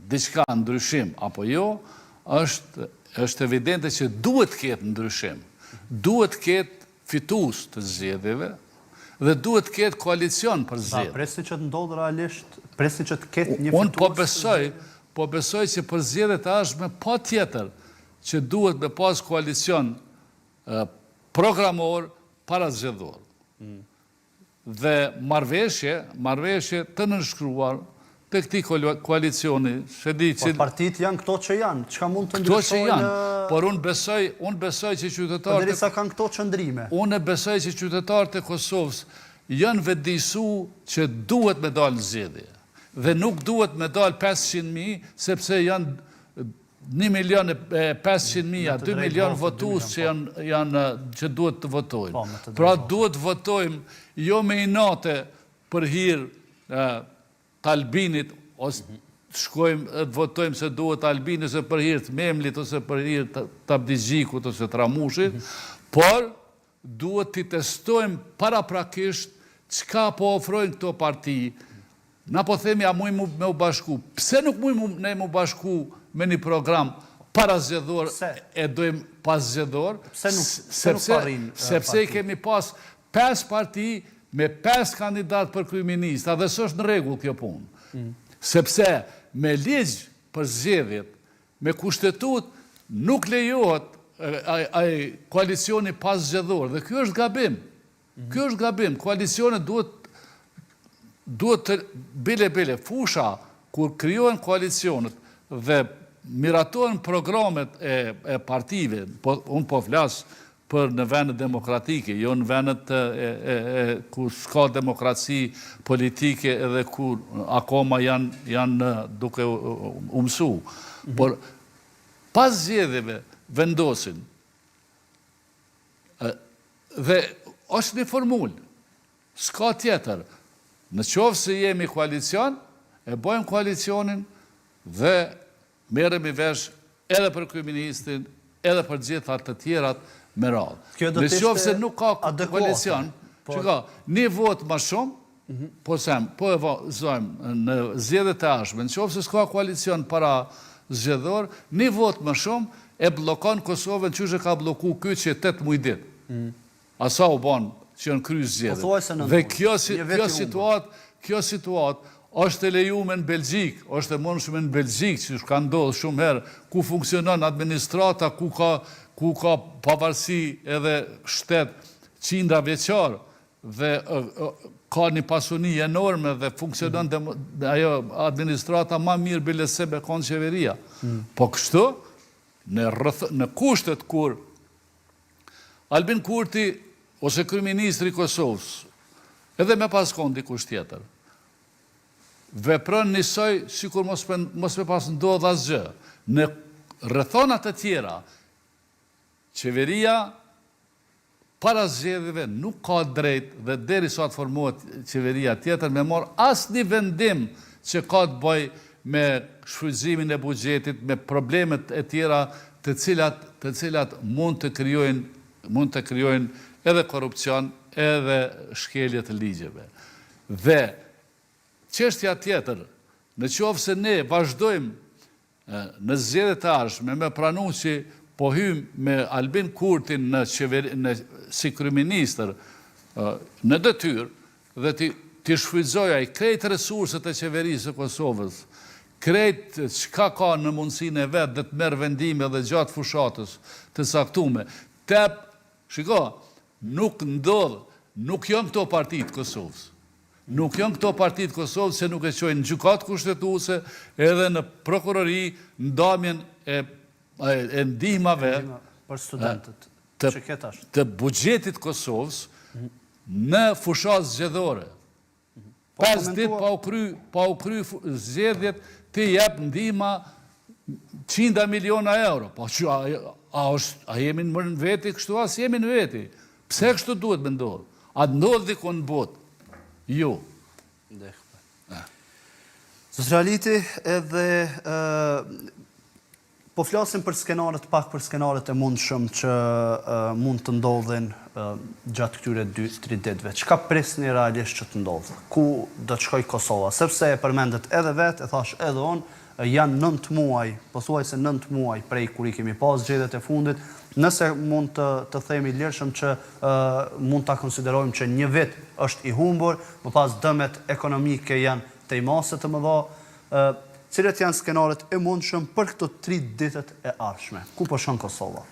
diçka ndryshim apo jo, është evidente që duhet ketë ndryshim. Duhet ketë fitues të zgjedhjeve dhe duhet ketë koalicion për zgjedhje. Presni që të ndodhë realisht, presni që të ketë një fitues. Unë po besoj që për zgjedhjet e ardhshme pa tjetër që duhet me pas koalicion programor para zgjedhor. Dhe marrëveshje të nënshkruar të këtij koalicioni. Po partitë janë këto që janë, çka mund të ndryshojnë? Por unë besoj që qytetarët... Derisa kanë këto qëndrime. Unë besoj që qytetarët e Kosovës janë vetëdijsu që duhet me dalë në zgjedhje. Dhe nuk duhet me dalë 500.000, sepse janë 1.500.000, 2 milion votues që duhet të votojnë. Pra duhet të votojmë jo me inate për hir të Albinit, ose shkojmë të votojmë se duhet Albinit, ose për hir të Memlit, ose për hir të Abdigjikut, ose të Ramushit, por duhet të testojmë paraprakisht çka po ofrojnë këto parti. Na po themi, a mujmë me u bashku? Pse nuk mujmë ne me u bashku me një program para zgjedhor e dojmë pas zgjedhor? Sepse i kemi pas 5 parti me 5 kandidat për kryeminist, dhe s'është në rregull kjo punë. Sepse me ligj për zgjedhjet, me kushtetut, nuk lejohet ai koalicioni pas zgjedhor, dhe kjo është gabim. Kjo është gabim. Koalicione duhet të bile fusha kur krijohen koalicionet dhe miratohen programet e partive, unë po flas për në vendet demokratike, jo në vendet ku s'ka demokraci politike edhe ku akoma janë duke u mësu. Por pas zgjedhjeve vendosin dhe është një formulë, s'ka tjetër. Në qoftë se jemi koalicion, e bojmë koalicionin dhe merremi vesh edhe për kryeministin, edhe për gjitha të tjerat me radhë. Në qoftë se nuk ka koalicion, një vot më shumë, po e vazhdojmë në zgjedhjet e ardhshme, në qoftë se s'ka koalicion para zgjedhor, një vot më shumë e bllokon Kosovën çuçi ka blloku ky që 8 muaj ditë. A sa u bën që në kry zgjedhjet. Dhe kjo situatë është e lejuar në Belgjik, është e mundshme në Belgjik, që ka ndodhur shumë herë, ku funksionon administrata, ku ka pavarësi edhe shtet qindra vjeçar dhe ka një pasuni enorme dhe funksionon ajo administrata ma mirë bile se me konë qeveria. Po kështu, në kushtet kur Albin Kurti ose kryeministri i Kosovës, edhe me pas konë dikush tjetër, vepron njësoj si kur mos me pas ndodh asgjë. Në rrethonat e tjera, qeveria para zgjedhjeve nuk ka drejt dhe deri sa të formohet qeveria tjetër me marr asnjë vendim që ka të bëj me shfrytëzimin e buxhetit, me problemet e tjera të cilat mund të krijojnë edhe korrupsion, edhe shkelje të ligjeve. Dhe çështja tjetër, në qoftë se ne vazhdojmë në zgjedhjet e ardhshme me pranu që po hymë me Albin Kurtin si kryeministër në detyrë dhe t'i shfrytëzoj ai krejt resurset e qeverisë së Kosovës, krejt çka ka në mundësinë e vet dhe të merr vendime dhe gjatë fushatës të caktuar. Shiko, nuk ndodh, nuk janë këto partitë Kosovës. Nuk janë këto partitë Kosovës se nuk e çojnë në gjykatë kushtetuese edhe në prokurori ndamjen e ndihmave për studentët të buxhetit Kosovës në fushat zgjedhore. 5 ditë pa u kry zgjedhjet, ti jep ndihma 100 miliona euro. Po a jemi në veti kështu, as jemi në veti. Pse kështu duhet me ndodhë? A ndodhë diku në botë? Jo. Socialiti edhe po flasim për skenaret, pak për skenaret e mundshëm që mund të ndodhin gjatë këtyre 2-3 ditëve. Çka presni realisht që të ndodhë? Ku do të shkojë Kosova? Sepse e përmendet edhe vetë, e thash edhe unë, janë 9 muaj, pothuajse 9 muaj prej kur I kemi pas zgjedhjet e fundit, nëse mund të themi lirshëm që mund ta konsiderojmë që një vit është I humbur, më pas dëmet ekonomike janë tejmase të mëdha, cilat janë skenaret e mundshëm për këto 3 ditët e ardhshme. Ku po shkon Kosova?